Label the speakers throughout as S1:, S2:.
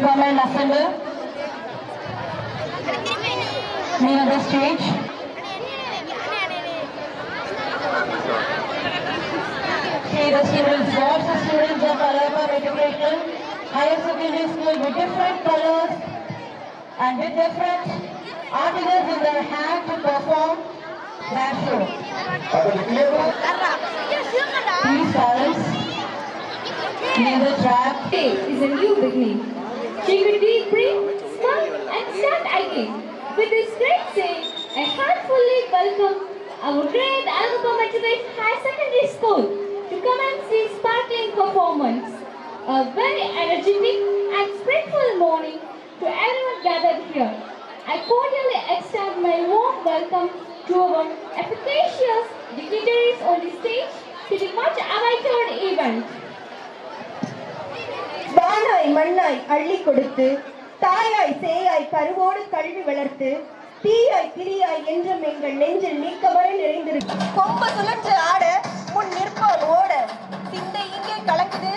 S1: come and assemble near the stage. See the students, lots of students of Alayappa Matriculation Higher Secondary School with different colors and with different articles in their hand to perform their show. Please parents, near the track.
S2: Today is a new beginning. Take a deep breath, smile and start again. With this great saying, I heartfully welcome our great Alayappa Matriculation Higher Secondary School to commence this sparkling performance. A very energetic and spiritual morning to everyone gathered here. I cordially extend my warm welcome to our efficacious dignitaries on the stage to the much awaited event.
S3: வானாய் மண்ணாய் அள்ளி கொடுத்து தாயாய் சேயாய் கருவோடு கல்வி வளர்த்து தீயாய் திரியாய் என்றும் எங்கள் நெஞ்சில் நீக்கமர நிறைந்திருக்கு. கொம்ப சுழன்று ஆட முன் நிற்போர் ஓட சிந்தை இங்கே கலக்குது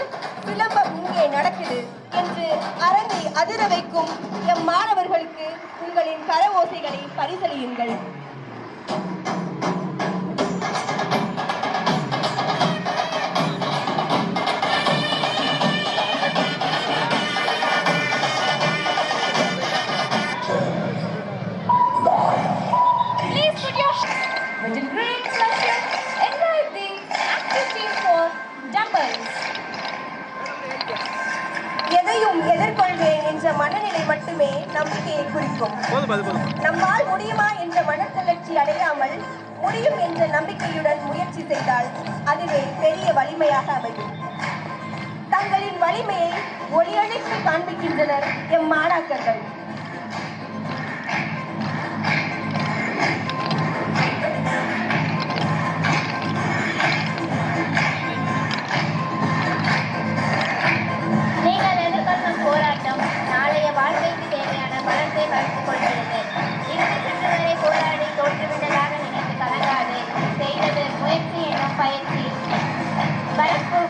S3: சிலம்பம் இங்கே நடக்குது என்று அரங்கை அதிர வைக்கும் எம் மாணவர்களுக்கு உங்களின் கர ஓசைகளை பரிசளியுங்கள்.
S2: With a great pleasure, invite the activity for doubles.
S3: எதையும் எதிர்கொள்வேன் என்ற மனநிலை மட்டுமே நம்பிக்கையை குறிக்கும். நம்மால் முடியுமா என்ற மனத்தளர்ச்சி அடையாமல் முடியும் என்ற நம்பிக்கையுடன் முயற்சி செய்தால் அதுவே பெரிய வலிமையாக அமையும். தங்களின் வலிமையை ஒளியளித்து காண்பிக்கின்றனர் எம் மாணாக்கர்கள்.
S4: போராட்டம் நாளைய வாழ்க்கைக்கு தேவையான பலத்தை வளர்த்துக் கொள்கிறது. இறுதி சுற்று வரை போராடி தோற்றுவிட்டதாக நினைத்து கலங்காது. செய்தது முயற்சி எனும் பயிற்சி. பரப்பு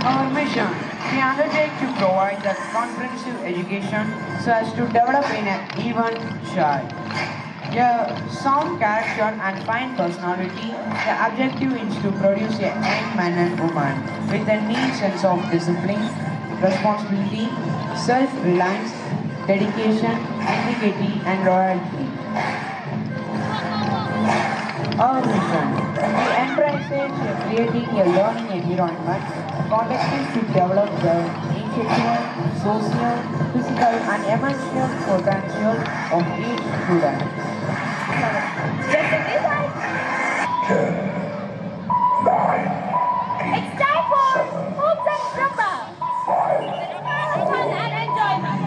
S5: Our mission, we undertake to provide the comprehensive education so as to develop in an even child. A sound character and fine personality, the objective is to produce a young man and woman with a neat sense of discipline, responsibility, self-reliance, dedication, integrity and loyalty. Our mission, we emphasize creating a learning environment conducive to develop the intellectual, social, physical and emotional potential of each student.
S2: It's time for hopes and Zumba. Fun and enjoyment.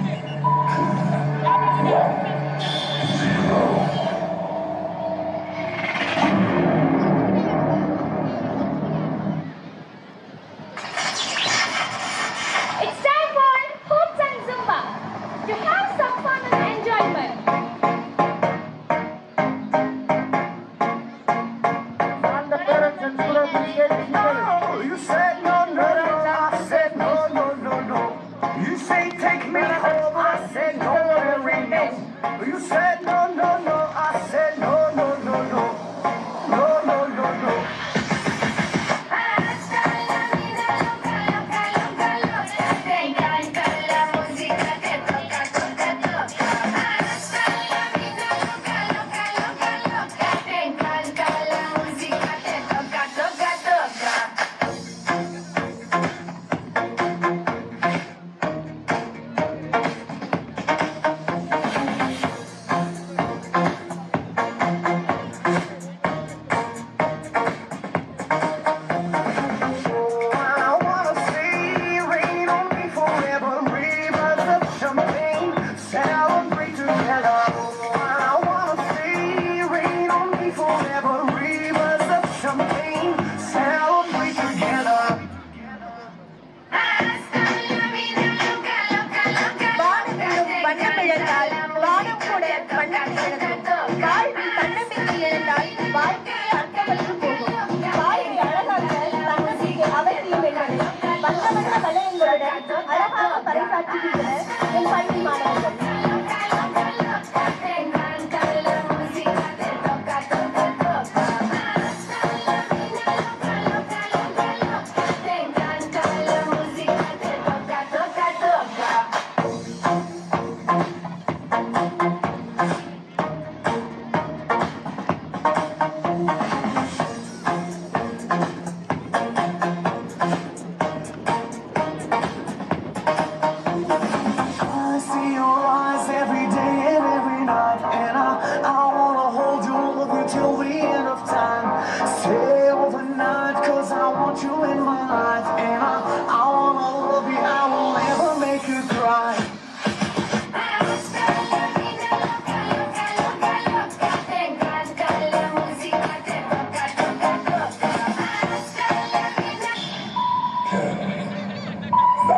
S2: It's time for hopes and Zumba to have some fun and enjoyment.
S3: திறமையுடன் அழகாக பறைசாற்றுகின்றனர் என் பள்ளி மாணவர்கள்.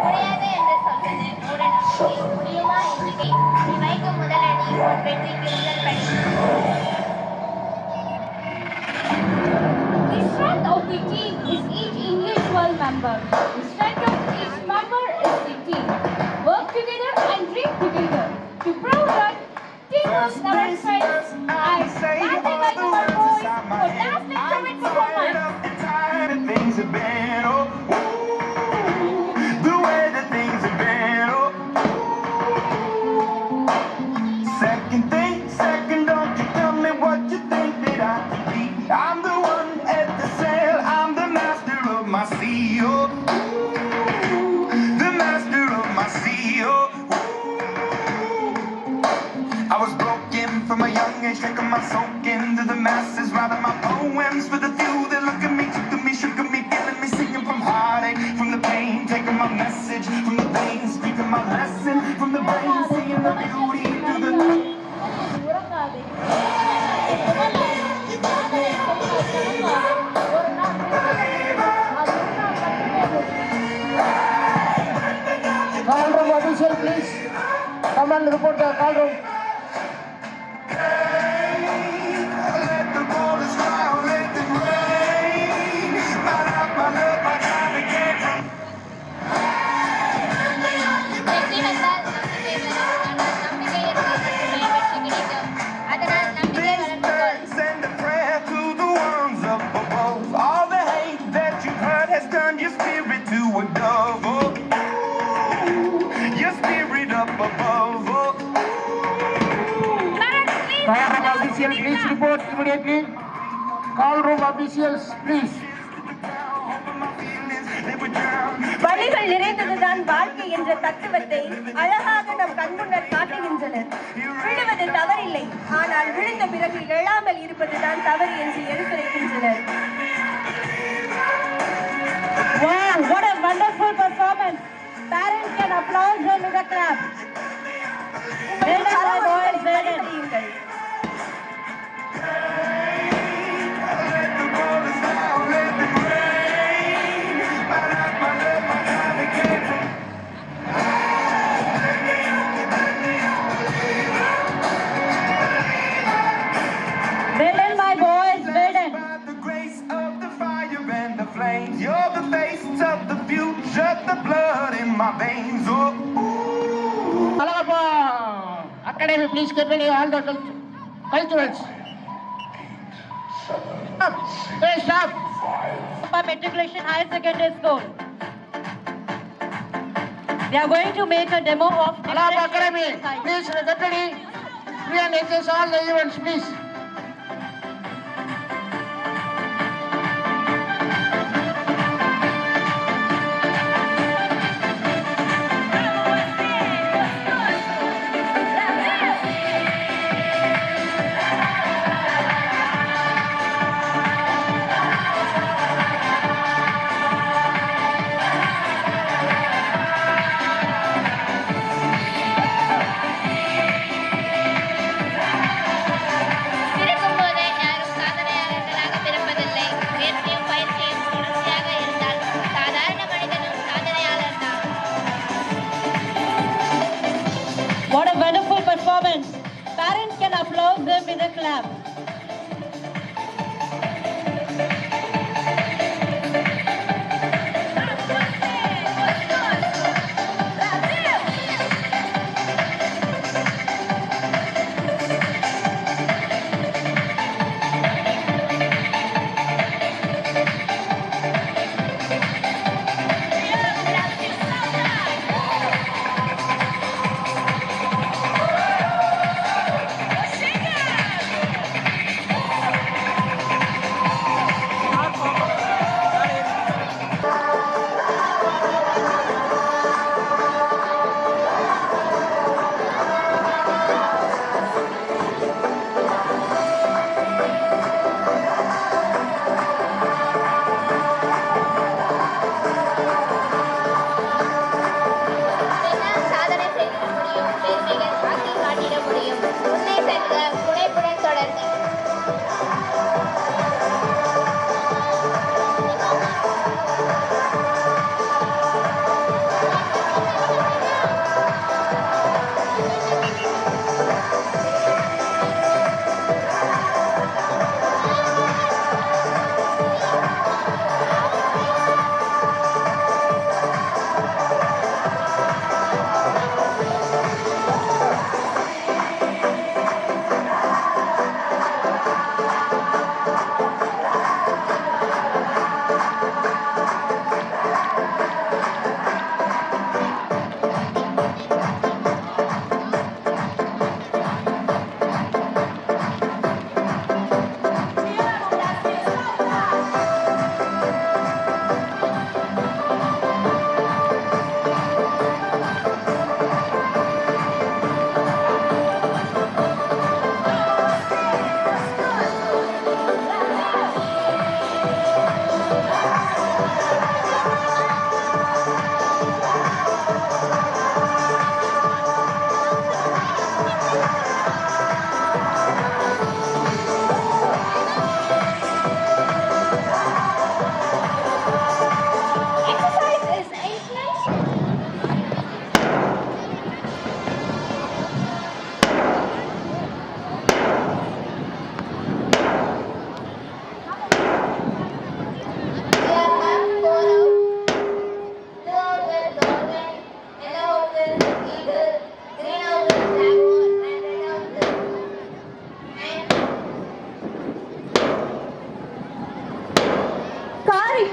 S4: முடியாது என்று சொல்வது மூடநம்பிக்கை. முடியுமா எண்ணிக்கை. நீ வைக்கும் முதலடி உன் வெற்றிக்கு முதல் படி.
S2: The strength of the team is each individual member. The strength of each member is the team. Work together and dream together. To prove that teamwork never fails. I stand by our boys for last instrument performance.
S6: Things have been, oh, the way that things have been, oh. Second, don't you tell me what you think that I could be. I'm the one at the sail, I'm the master of my sea, oh. The master of my sea, oh. I was broken from a young age, taking my soak into the masses, writing my poems for the few that look at me, took to me, shook at me, feeling me, singing from heartache, from the pain, taking my message from the veins, speaking my lesson from the brain, seeing the beauty through the
S7: Call room official, please. Come and report the call room.
S6: let the waters fly, let them rain. My life, my love, my time again.
S4: வெற்றி வந்தால் நம்பிக்கை வரும். ஆனால் நம்பிக்கை இருந்தால் மட்டுமே வெற்றி கிடைக்கும். அதனால் நம்பிக்கை
S6: These
S4: வளர்த்துக்கொள்.
S6: thanks and a prayer to the ones up above. All the hate that you've heard has turned your spirit to a dove. Oh, your spirit up above. Oh,
S7: Call room official, please report immediately. Call room officials, please.
S6: my feelings, they would drown.
S3: வழிகள் நிறைந்ததுதான் வாழ்க்கை என்ற தத்துவத்தை அழகாக நம் கண்முன்னர் காட்டுகின்றனர். விழுவது தவறில்லை, ஆனால் விழுந்த பிறகு எழாமல் இருப்பதுதான் தவறு என்று எடுத்துரைக்கின்றனர்.
S1: Wow, what a wonderful performance. Parents can applaud them with a clap. Well done, my boys, well done.
S3: பரிசளியுங்கள்.
S6: Let the waters fly, let them rain. My life, my love, my time again.
S1: Well done, my boys, well done.
S6: By the grace of the fire and the flames, you're the face of the future, the blood in my veins. Oh,
S7: Alagappa Academy, please get ready all the culturals. Stop. Hey, stop.
S1: Matriculation Higher Secondary School. They are going to make a demo of
S7: Alagappa
S1: different
S7: Academy,
S1: exercises.
S7: please get ready. Free and access all the events, please.
S4: பிறக்கும் போதே யாரும் சாதனையாளர்களாக பிறப்பதில்லை. முயற்சியும் பயிற்சியும் தொடர்ச்சியாக இருந்தால் சாதாரண மனிதனும் சாதனையாளர் தான்.
S1: What a wonderful performance. Parents can applaud them with a clap.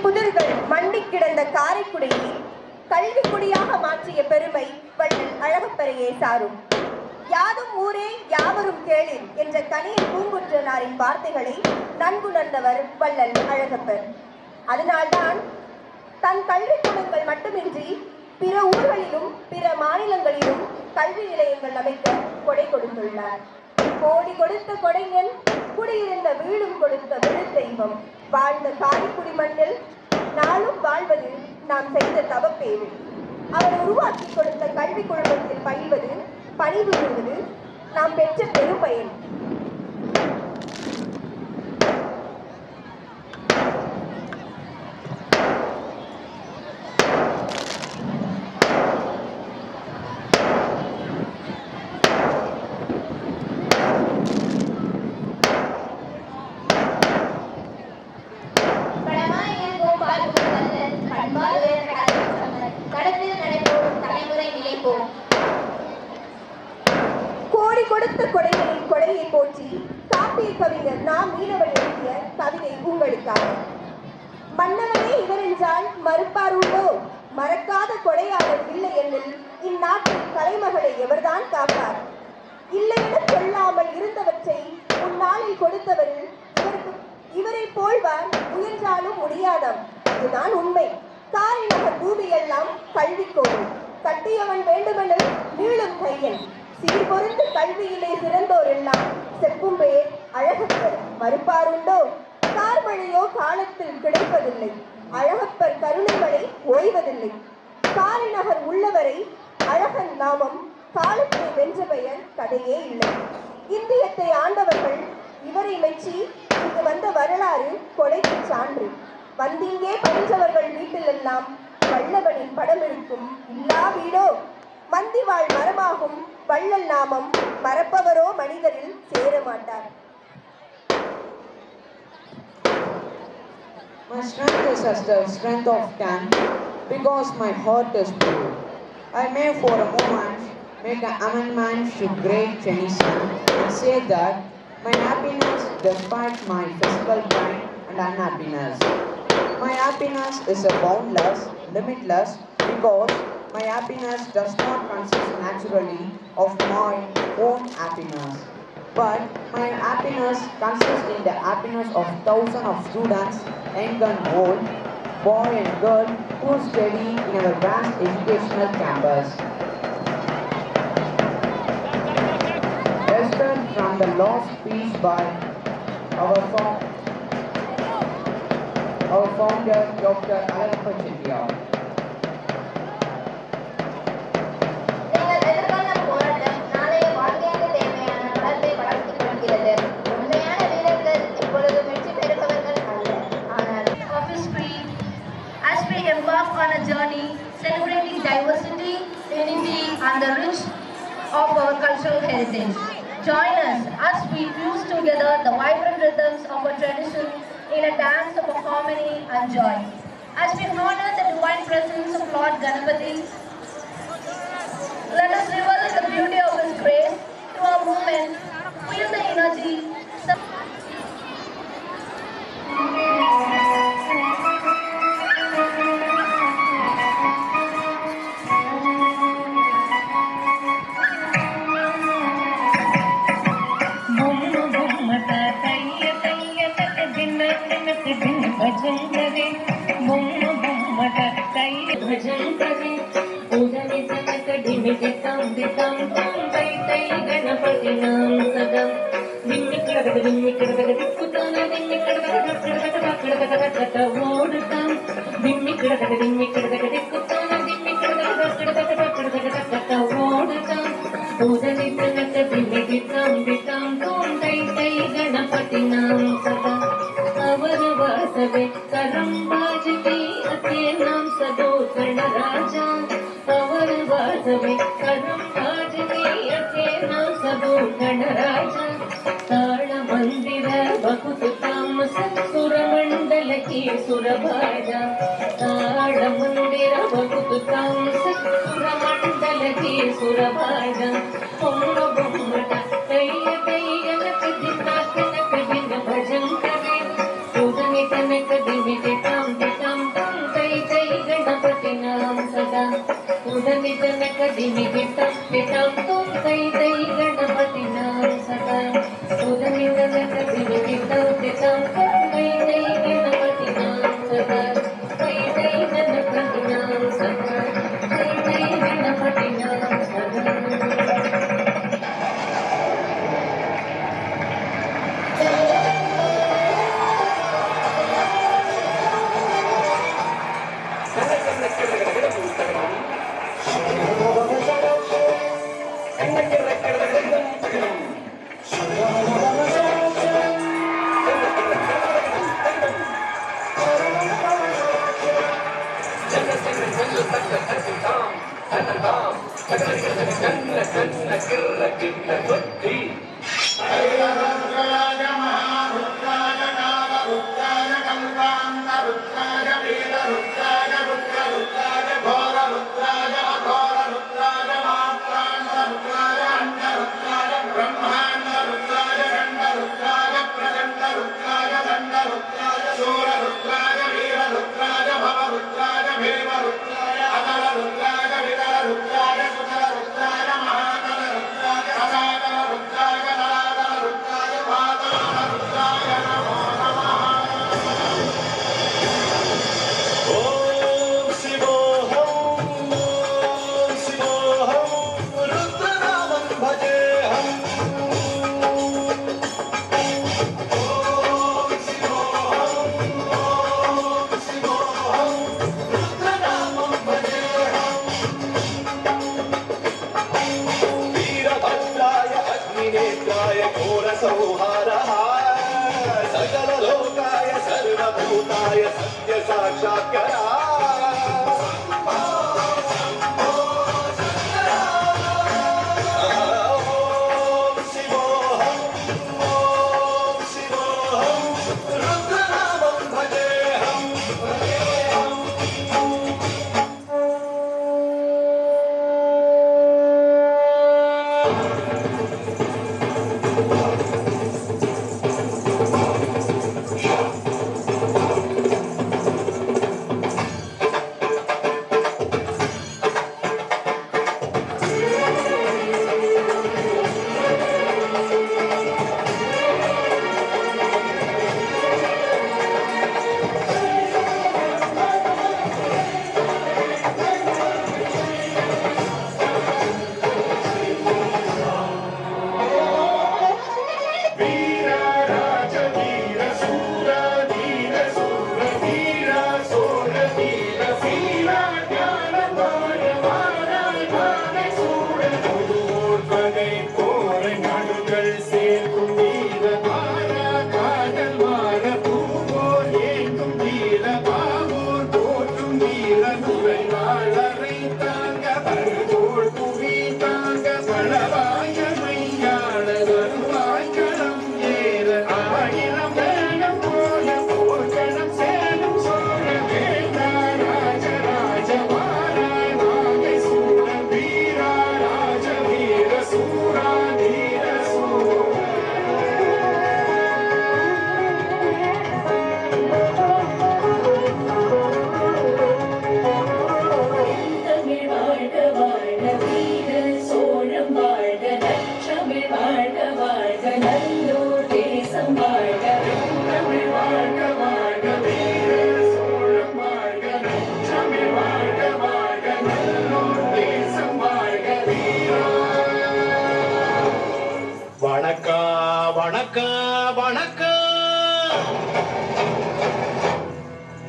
S3: புதிர்கள் மண்டி கிடந்த காரைக்குடியை கல்விக்குடியாக மாற்றிய பெருமை வள்ளல் அழகப்பரையே சாரும். யாதும் ஊரே யாவரும் கேளிர் என்ற கனியன் பூங்குன்றனாரின் வார்த்தைகளை நன்குணர்ந்தவர் வள்ளல் அழகப்பர். அதனால்தான் தன் கல்விக்கூடங்கள் மட்டுமின்றி பிற ஊர்களிலும் பிற மாநிலங்களிலும் கல்வி நிலையங்கள் அமைக்க கொடை கொடுத்துள்ளார். கோடி கொடுத்த கொடைஞன் குடியிருந்த வீடும் கொடுத்த விழுத்தெய்வம். வாழ்ந்த காரைக்குடி மண்ணில் நாளும் வாழ்வது நாம் செய்த தவப்பேறு. அவர் உருவாக்கி கொடுத்த கல்வி குழுமத்தில் பயில்வது பணிபுரிவது நாம் பெற்ற பெரும்பயன். கோடி கொடுத்த கொடைகளின் கொடையை போற்றி காப்பிய கவிஞர் நாம் மீனவன் எழுதிய கவிதை உங்களுக்காக. மன்னவனே இவரென்றால் மறுப்பார் உண்டோ? மறக்காத கொடையாளர் இல்லை எனில் இந்நாட்டின் கலைமகளை எவர்தான் காப்பார்? இல்லையென சொல்லாமல் இருந்தவற்றை முன்னாளில் கொடுத்தவரில் இவரை போல்வார் முயன்றாலும் முடியாதாம். இதுதான் உண்மை. காரைநகர் பூமியெல்லாம் கல்விக்கோடு கட்டியவன் வேண்டுமெனில் நீளும் கையன். சீர்பொருந்த கல்வியிலே சிறந்தோர் எல்லாம் செப்பும் பேர் அழகப்பர். மறுப்பாருண்டோ? கார்மழையோ காலத்தில் கிடைப்பதில்லை. அழகப்பர் கருணைமழை ஓய்வதில்லை. காரைநகர் உள்ளவரை அழகன் நாமம் காலத்தை வென்ற பெயர் கதையே இல்லை. இந்தியத்தை ஆண்டவர்கள் இவரை மெச்சி இங்கு வந்த வரலாறு கொடைக்கு சான்று. வந்திங்கே பயின்றவர்கள் வீட்டிலெல்லாம் வல்லவனின் படம் இருக்கும். இல்லா வீடோ மந்திவாழ் மரமாகும். வள்ளல் நாமம் மறப்பவரோ மனிதரில் சேர மாட்டார்.
S5: My strength is as the strength of can, because my heart is pure. I may for a moment make an amendment to great Tennyson and say that my happiness despite my physical pain and unhappiness. My happiness is a boundless, limitless, because my happiness does not consist naturally of my own happiness, but my happiness consists in the happiness of thousands of students, young and old, boy and girl, who study in our vast educational campus. Excerpt from the lost speech by our founder, Dr. Alappa Chettiar.
S1: Embark on a journey celebrating diversity, unity, and the rich of our cultural heritage. Join us as we fuse together the vibrant rhythms of our tradition in a dance of harmony and joy. As we honor the divine presence of Lord Ganapati, let us revel in the beauty of His grace through our movement. Feel the energy.
S2: ఓడు गणपति नाम सदा अवर वासवे करम बाजती अते नाम सदो गणराजा अवर वासवे करम बाजती अते नाम सदो गणराजा ताल मंदिर बहुत तामस सुर मंडल की सुरभाजा ताल मंदिर बहुत तामस सुर मंडल की सुरभाजा ओम बुम्मट तैय तैय नक दिना कनक दिन भजन करे सुगनि कनक दिवि दिटाम दिटाम तम तैय तैय गणपति नाम सदा सुगनि कनक दिवि दिटाम दिटाम तम तैय तैय गणपति नाम सदा सुगनि कनक दिवि दिटाम दिटाम तम तैय तैय गणपति नाम सदा तैय तैय गणपति नाम सदा तैय तैय गणपति नाम सदा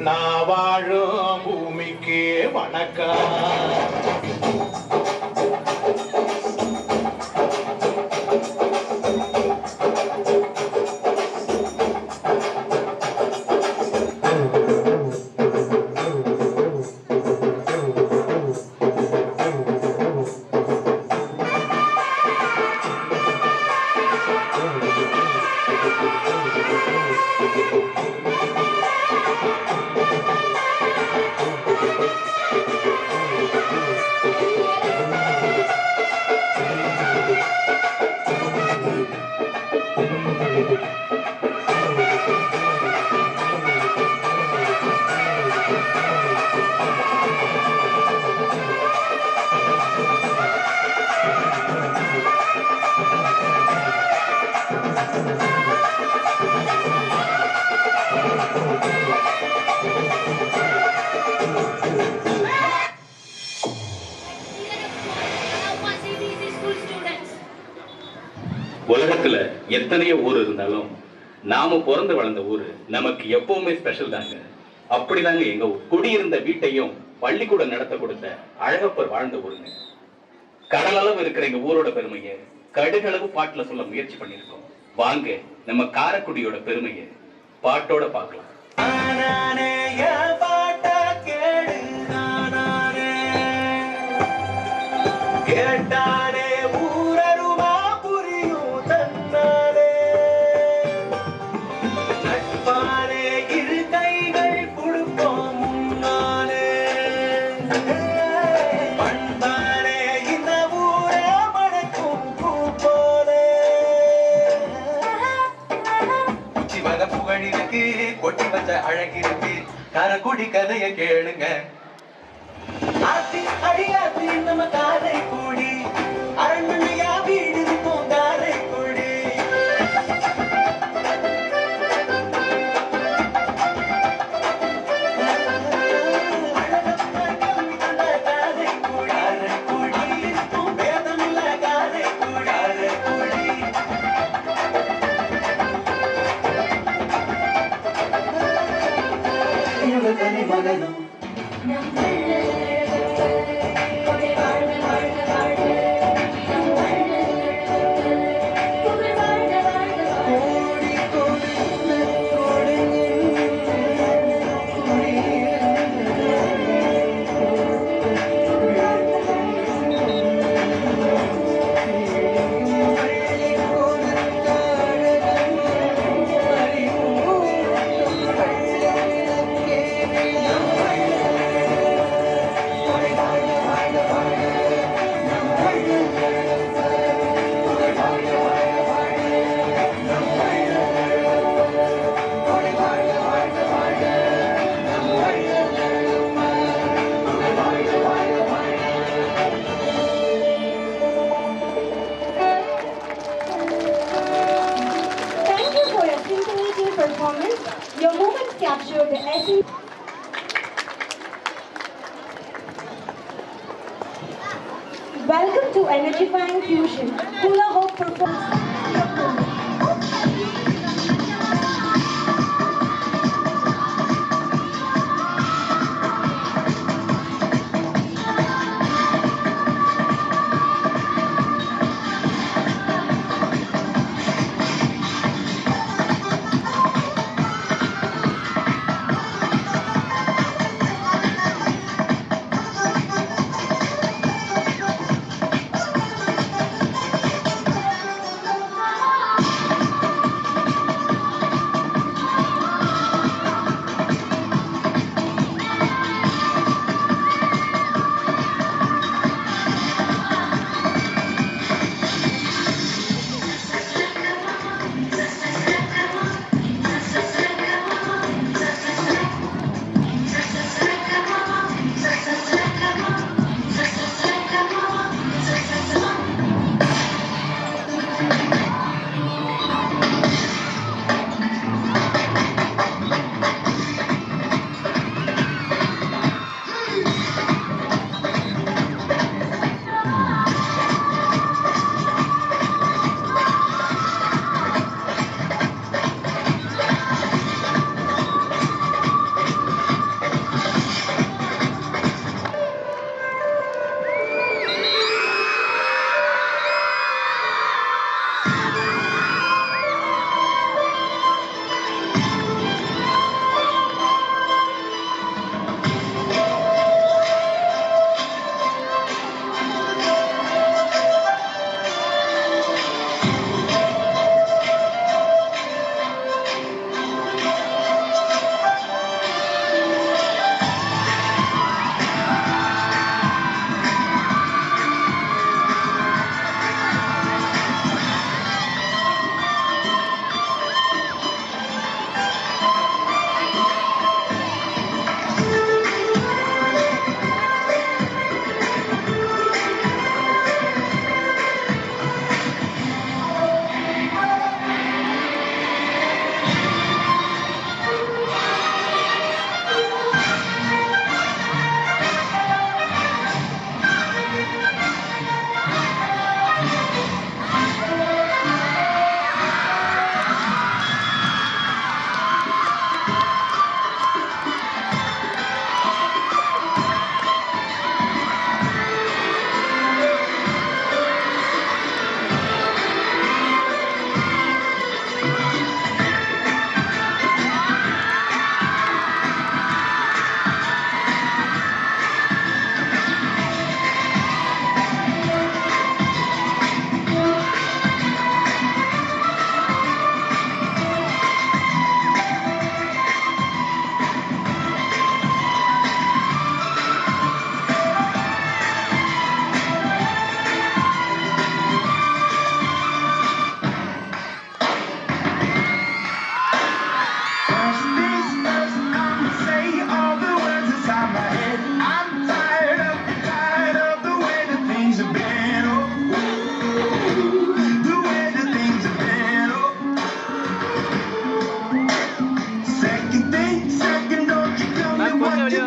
S8: நான் வாழும் பூமிக்கு வணக்கம்.
S9: உலகத்துல எத்தனையோ ஊர் இருந்தாலும் நாம பிறந்து வளர்ந்த ஊரு நமக்கு எப்பவுமே ஸ்பெஷல் தாங்க. அப்படிதாங்க எங்க ஊர். குடியிருந்த வீட்டையும் பள்ளிக்கூடம் நடத்த கொடுத்த அழகப்பர் வாழ்ந்த ஊருங்க. கடலளவு இருக்கிற எங்க ஊரோட பெருமையை கடுகளவு பாட்டுல சொல்ல முயற்சி பண்ணிருக்கோம். வாங்க நம்ம காரைக்குடியோட பெருமையை பாட்டோட பார்க்கலாம்.
S8: கேட்டானே ஊரருமா புரியும் தன்னாலே, நட்பானே இரு கைகள் கொடுப்போம் முன்னாலே, பண்பானே இந்த ஊரே மணக்கும் பூ போலே. உச்சி வர புகழிருக்கு, கொட்டி வச்ச அழகிருக்கு, காரைக்குடி கதைய கேளுங்க. ஆத்தி அடியாத்தி நம்ம காரைக்குடி, அரண்மனையா வீடு இருக்கும் காரைக்குடி. மகனும்
S3: performance. Your movements captured the essence. Welcome to Energyfying Fusion, Hula Hoop performance.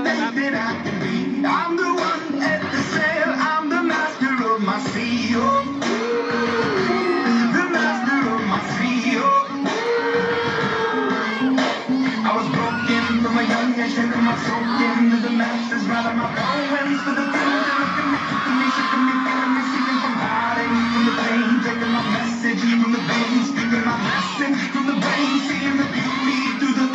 S6: that I can be. I'm the one at the sail, I'm the master of my sea. Oh, the master of my sea. Oh, I was broken from a young age, taking my soul into the masses, rather my poems for the few that look at me, shaking me, feeling me, singing from heartache, from the pain, taking my message from the veins, speaking my message from the brain, seeing the beauty through the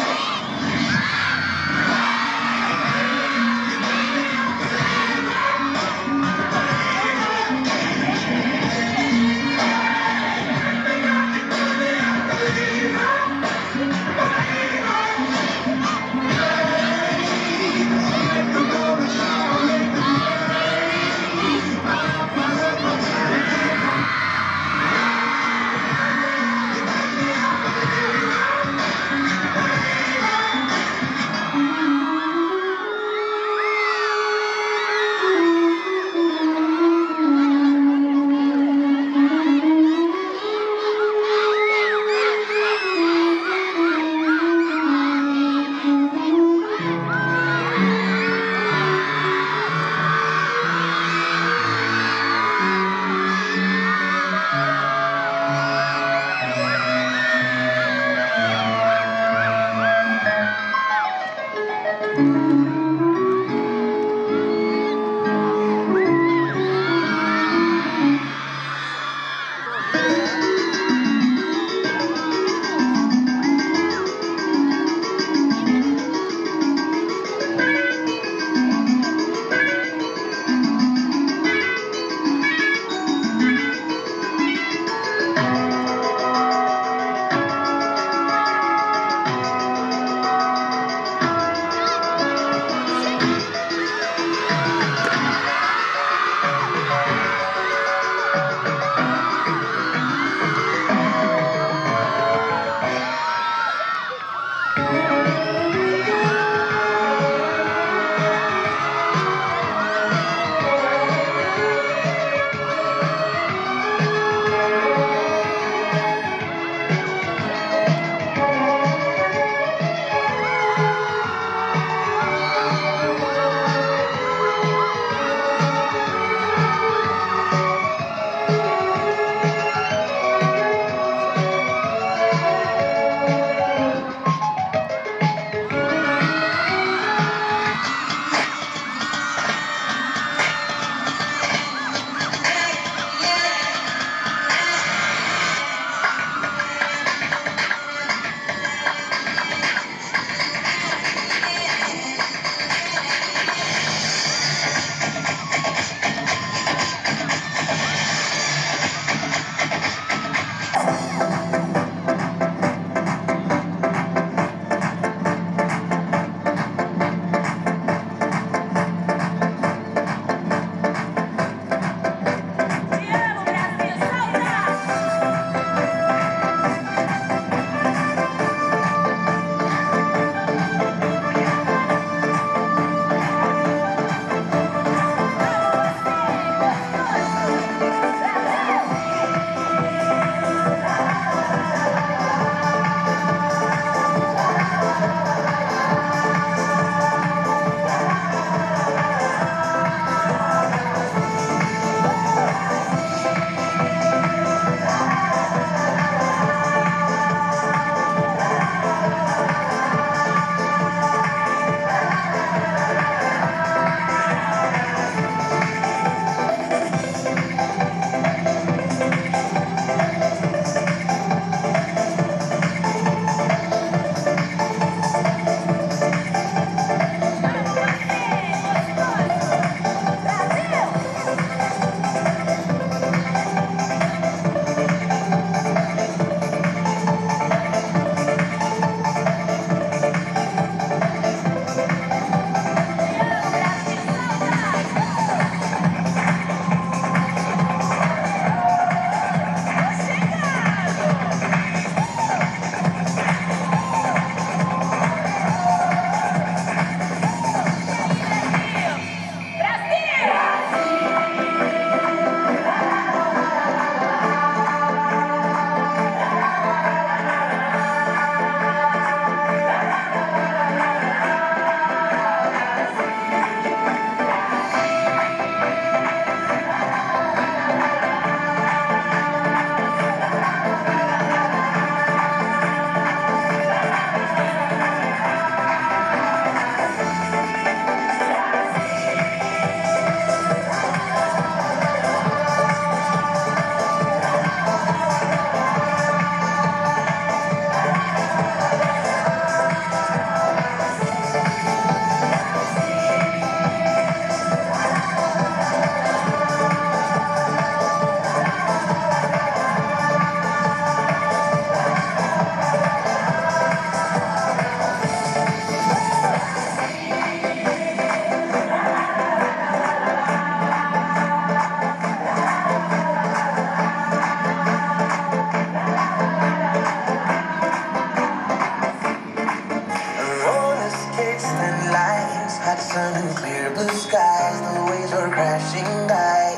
S8: sun and clear blue skies, the waves were crashing by.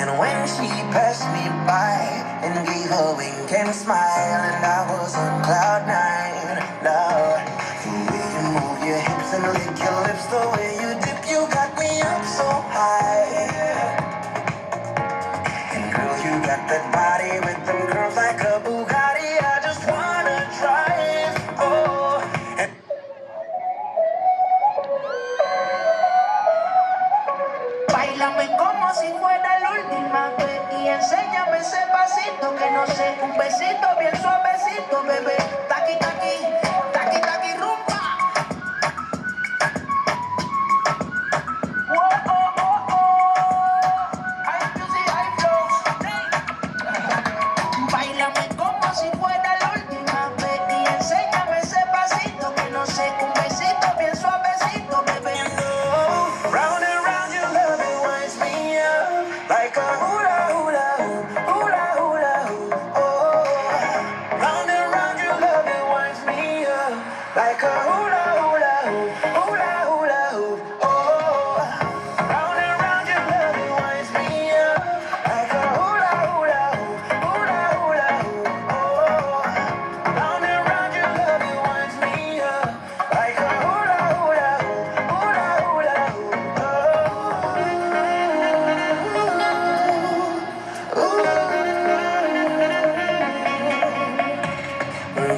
S8: And when she passed me by and gave a wink and smile, and I was on cloud nine. Now, the way you move your hips and lick your lips, the way you dip, you got me up so high. And girl, you got that body with them curves like a Bugatti. I just wanna try it. Oh.
S10: Báilame como si fuera la última vez y enséñame ese pasito que no sé, un besito bien suavecito, bebé. Taqui taqui, taqui taqui rumba. Whoa, oh, oh, oh. High music, high flows. Báilame como si fuera la última vez y enséñame ese pasito que no sé, un besito bien suavecito, bebé.
S8: Round and round your love, it winds me up like a hula hula hoop, hula hula hoop. Oh, round and round your love, it winds me up like a hula hula hoop, hula hula hoop. Oh, round and round your love, it winds me up like a hula hula hoop, hula hula hoop. Oh, round and round your love, it winds me up like a hula hula hoop, hula hula hoop.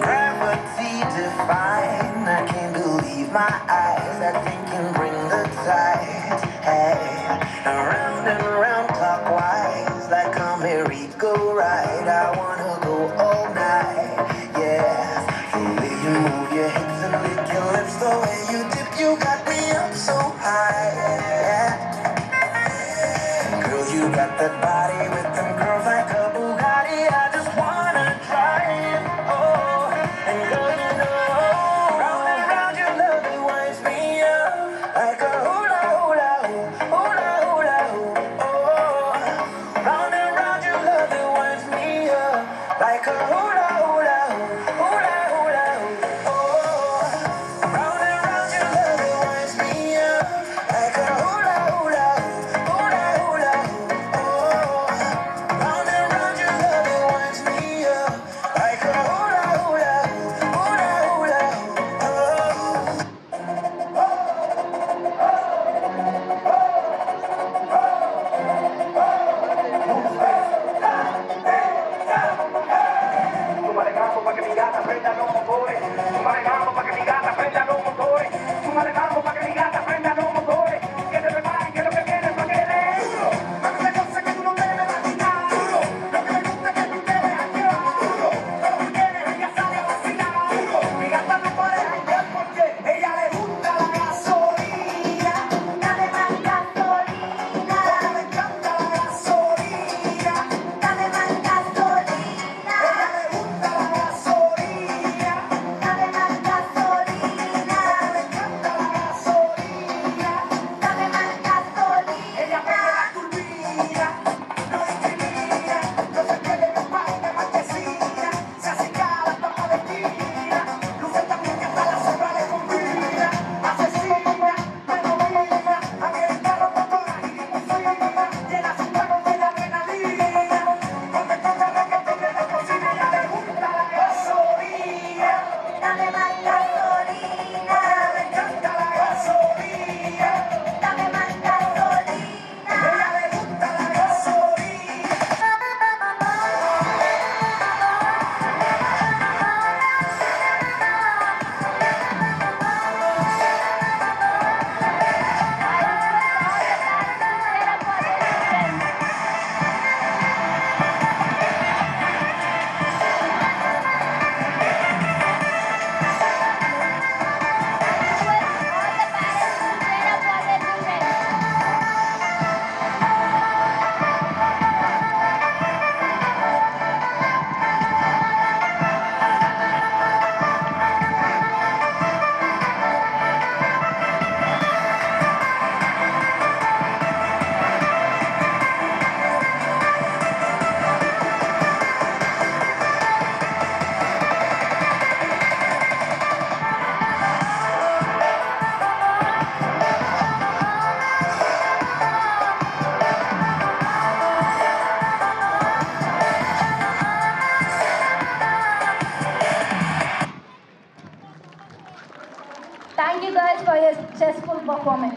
S8: Gravity defying, I can't believe my eyes. That thing can bring the tide. Hey, around and around clockwise, like a merry-go-round. I wanna go all night. Yeah, the way you move your hips and lick your lips, the way you dip, you got me up so high. Yeah. Girl, you got that body with them curves like a Bugatti. I just wanna try it. Oh, and girl, you know, round and round your love, it winds me up like a hula hula hoop, hula hula hoop. Oh, round and round your love, it winds me up like a hula hula hoop, hula hula hoop. Oh, round and round your love, it winds
S4: performance.